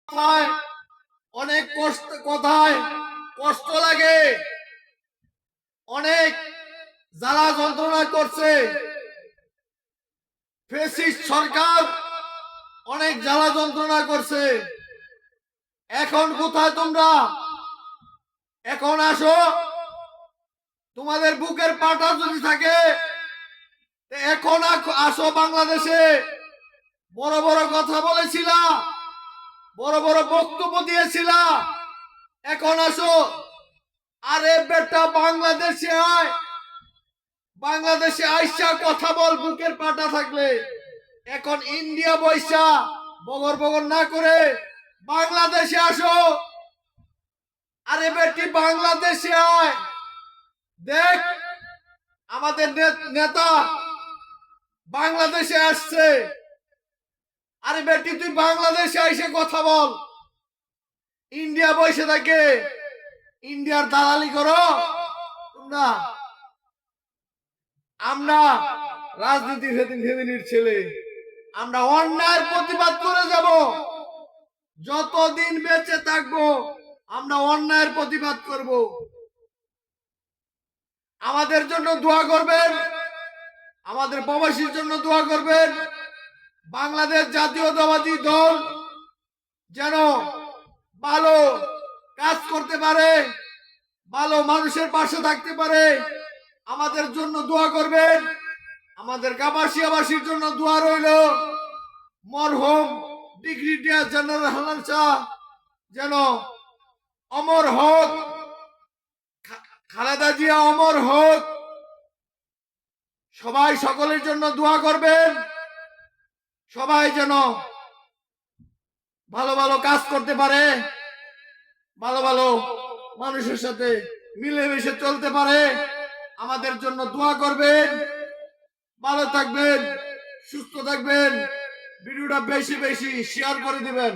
কথায় অনেক কথায় কষ্ট লাগে, অনেক জ্বালা যন্ত্রণা করছে ফ্যাসিস্ট সরকার, অনেক জ্বালা যন্ত্রণা করছে। এখন কোথায় তোমরা? এখন আসো, তোমাদের বুকের পাটা যদি থাকে এখন আসো বাংলাদেশে। বড় বড় কথা বলেছিলা, বড় বড় বক্তব্য দিয়েছিলা, এখন আসো। আরে বেটা বাংলাদেশে আয়, বাংলাদেশে আইসা কথা বল বুকের পাটা থাকলে। এখন ইন্ডিয়া বৈশা বগর বগর না করে বাংলাদেশে আসো। আরে বেটি বাংলাদেশে আয়, দেখ আমাদের নেতা বাংলাদেশে আসছে। আরে বেটি তুই বাংলাদেশে এসে কথা বল। ইন্ডিয়া বসে থাকে, ইন্ডিয়ার দালালি করো তোমরা। আমরা রাজনীতি ফেদিনির ছেলে, আমরা অন্যায়ের প্রতিবাদ করে যাব। যতদিন বেঁচে থাকবো আমরা অন্যায়ের প্রতিবাদ করব। আমাদের জন্য দোয়া করবেন, আমাদের প্রবাসীর জন্য দোয়া করবেন। বাংলাদেশ জাতীয়তাবাদী দল যেন ভালো কাজ করতে পারে, ভালো মানুষের পাশে থাকতে পারে, আমাদের জন্য দোয়া করবেন। আমাদের কাপাসিয়াবাসীর জন্য দোয়া রইল। মরহুম ব্রিগেডিয়ার জেনারেল হান্নান শাহ যেন অমর হোক, খালেদা জিয়া অমর হোক। সবাই সকলের জন্য দোয়া করবেন, সবাই যেন ভালো ভালো কাজ করতে পারে, ভালো ভালো মানুষের সাথে মিলেমিশে চলতে পারে। আমাদের জন্য দোয়া করবেন। ভালো থাকবেন, সুস্থ থাকবেন। ভিডিওটা বেশি বেশি শেয়ার করে দিবেন।